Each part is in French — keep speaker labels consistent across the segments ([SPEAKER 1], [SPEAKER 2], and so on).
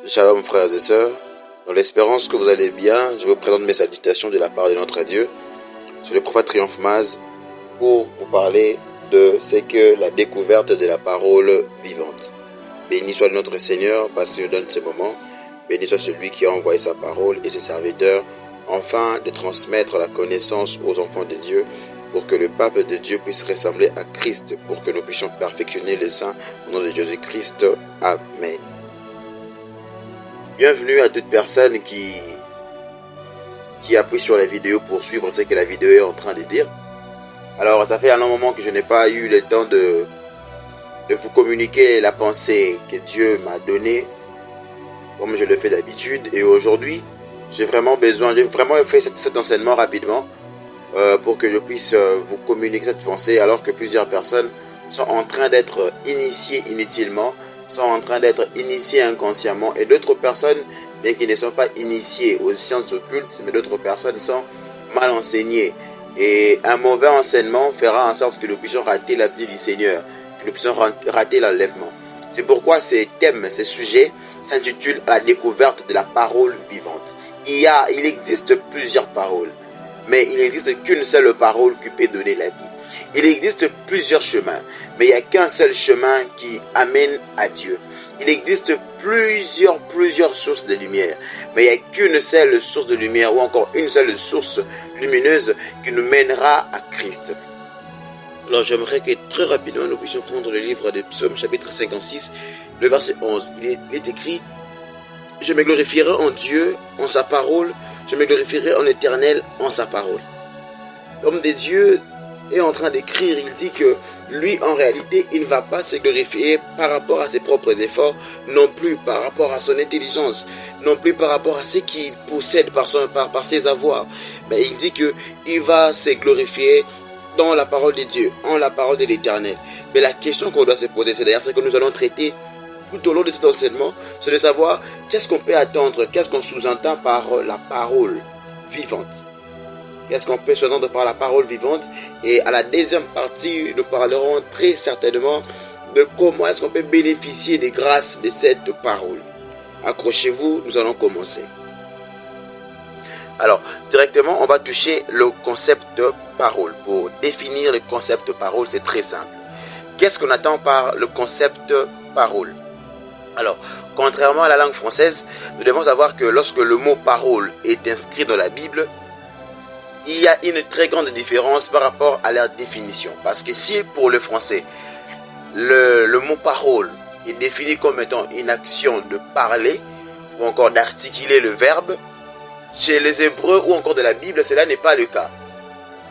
[SPEAKER 1] Shalom frères et sœurs, dans l'espérance que vous allez bien, je vous présente mes salutations de la part de notre Dieu. C'est le prophète Triomphe Maz pour vous parler de ce que la découverte de la parole vivante. Béni soit notre Seigneur parce qu'il nous donne ce moment. Béni soit celui qui a envoyé sa parole et ses serviteurs, afin de transmettre la connaissance aux enfants de Dieu, pour que le peuple de Dieu puisse ressembler à Christ, pour que nous puissions perfectionner les saints au nom de Jésus-Christ. Amen. Bienvenue à toute personne qui appuie sur la vidéo pour suivre ce que la vidéo est en train de dire. Alors, ça fait un long moment que je n'ai pas eu le temps de vous communiquer la pensée que Dieu m'a donnée, comme je le fais d'habitude. Et aujourd'hui, j'ai vraiment fait cet enseignement rapidement pour que je puisse vous communiquer cette pensée, alors que plusieurs personnes sont en train d'être initiées inutilement, sont en train d'être initiés inconsciemment, et d'autres personnes, bien qu'ils ne sont pas initiés aux sciences occultes, mais d'autres personnes sont mal enseignées. Et un mauvais enseignement fera en sorte que nous puissions rater la vie du Seigneur, que nous puissions rater l'enlèvement. C'est pourquoi ces thèmes, ces sujets s'intitulent « La découverte de la parole vivante ». Il existe plusieurs paroles, mais il n'existe qu'une seule parole qui peut donner la vie. Il existe plusieurs chemins, mais il n'y a qu'un seul chemin qui amène à Dieu. Il existe plusieurs sources de lumière, mais il n'y a qu'une seule source de lumière, ou encore une seule source lumineuse qui nous mènera à Christ. Alors j'aimerais que très rapidement nous puissions prendre le livre de Psaume chapitre 56, le verset 11. Il est écrit « Je me glorifierai en Dieu, en sa parole, je me glorifierai en Éternel, en sa parole. » L'homme de Dieu est en train d'écrire, il dit que lui, en réalité, il ne va pas se glorifier par rapport à ses propres efforts, non plus par rapport à son intelligence, non plus par rapport à ce qu'il possède par ses avoirs. Mais il dit qu'il va se glorifier dans la parole de Dieu, en la parole de l'Éternel. Mais la question qu'on doit se poser, c'est d'ailleurs ce que nous allons traiter tout au long de cet enseignement, c'est de savoir qu'est-ce qu'on peut attendre, qu'est-ce qu'on sous-entend par la parole vivante. Qu'est-ce qu'on peut s'entendre par la parole vivante? Et à la deuxième partie, nous parlerons très certainement de comment est-ce qu'on peut bénéficier des grâces de cette parole. Accrochez-vous, nous allons commencer. Alors, directement, on va toucher le concept parole. Pour définir le concept parole, c'est très simple. Qu'est-ce qu'on attend par le concept parole? Alors, contrairement à la langue française, nous devons savoir que lorsque le mot parole est inscrit dans la Bible, il y a une très grande différence par rapport à leur définition. Parce que si pour le français, le mot parole est défini comme étant une action de parler ou encore d'articuler le verbe, chez les Hébreux ou encore de la Bible, cela n'est pas le cas.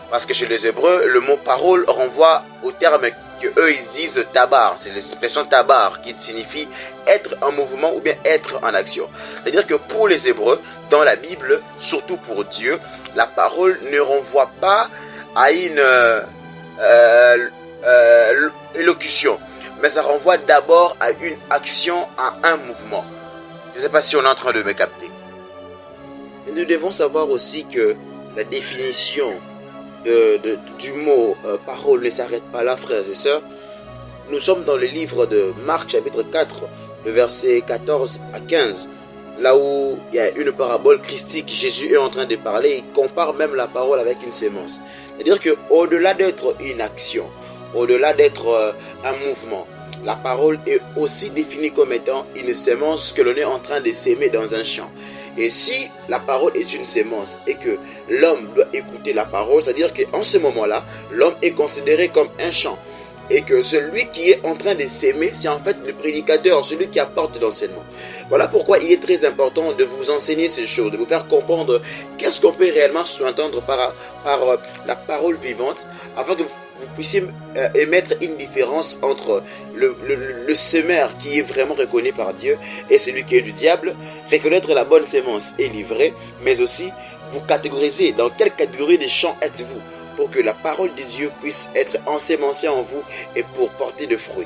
[SPEAKER 1] Parce que chez les Hébreux, le mot parole renvoie au terme que eux ils disent tabar. C'est l'expression tabar qui signifie être en mouvement ou bien être en action. C'est-à-dire que pour les Hébreux, dans la Bible, surtout pour Dieu, la parole ne renvoie pas à une élocution, mais ça renvoie d'abord à une action, à un mouvement. Je ne sais pas si on est en train de me capter. Et nous devons savoir aussi que la définition du mot parole ne s'arrête pas là, frères et sœurs. Nous sommes dans le livre de Marc chapitre 4, le verset 14 à 15. Là où il y a une parabole christique, Jésus est en train de parler, il compare même la parole avec une sémence. C'est-à-dire qu'au-delà d'être une action, au-delà d'être un mouvement, la parole est aussi définie comme étant une sémence que l'on est en train de s'aimer dans un champ. Et si la parole est une sémence et que l'homme doit écouter la parole, c'est-à-dire qu'en ce moment-là, l'homme est considéré comme un champ. Et que celui qui est en train de s'aimer, c'est en fait le prédicateur, celui qui apporte l'enseignement. Voilà pourquoi il est très important de vous enseigner ces choses, de vous faire comprendre qu'est-ce qu'on peut réellement sous-entendre par la parole vivante, afin que vous puissiez émettre une différence entre le semeur qui est vraiment reconnu par Dieu et celui qui est du diable, reconnaître la bonne sémence et livrer, mais aussi vous catégoriser dans quelle catégorie des champs êtes-vous, pour que la parole de Dieu puisse être ensémencée en vous et pour porter de fruits.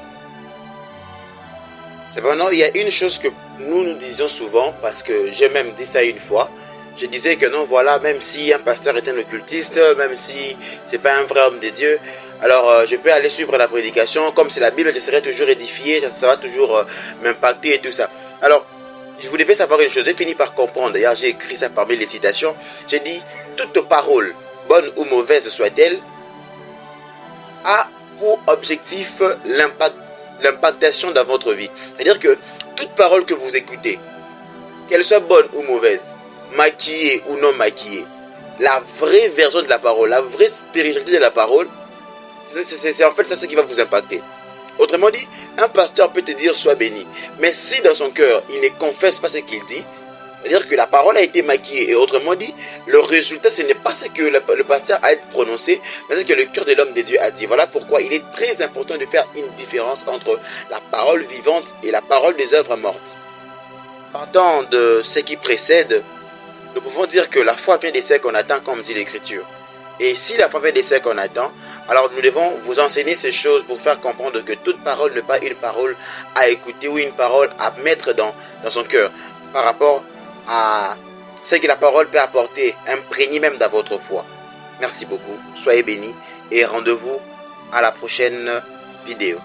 [SPEAKER 1] Cependant, il y a une chose que nous disions souvent, parce que j'ai même dit ça une fois. Je disais que non, voilà, même si un pasteur est un occultiste, même si c'est pas un vrai homme de Dieu, alors je peux aller suivre la prédication, comme c'est la Bible, je serai toujours édifié, ça va toujours m'impacter et tout ça. Alors, vous devez savoir une chose, j'ai fini par comprendre, d'ailleurs j'ai écrit ça parmi les citations, j'ai dit, toute parole, bonne ou mauvaise soit-elle, a pour objectif l'impactation dans votre vie. C'est-à-dire que toute parole que vous écoutez, qu'elle soit bonne ou mauvaise, maquillée ou non maquillée, la vraie version de la parole, la vraie spiritualité de la parole, c'est en fait ça ce qui va vous impacter. Autrement dit, un pasteur peut te dire sois béni, mais si dans son cœur il ne confesse pas ce qu'il dit, c'est-à-dire que la parole a été maquillée, et autrement dit, le résultat ce n'est pas ce que le pasteur a été prononcé, mais ce que le cœur de l'homme de Dieu a dit. Voilà pourquoi il est très important de faire une différence entre la parole vivante et la parole des œuvres mortes. Partant de ce qui précède, nous pouvons dire que la foi vient des ceux qu'on attend, comme dit l'Écriture. Et si la foi vient des ceux qu'on attend, alors nous devons vous enseigner ces choses pour faire comprendre que toute parole n'est pas une parole à écouter ou une parole à mettre dans son cœur par rapport à ce que la parole peut apporter, imprégné même dans votre foi. Merci beaucoup, soyez bénis et rendez-vous à la prochaine vidéo.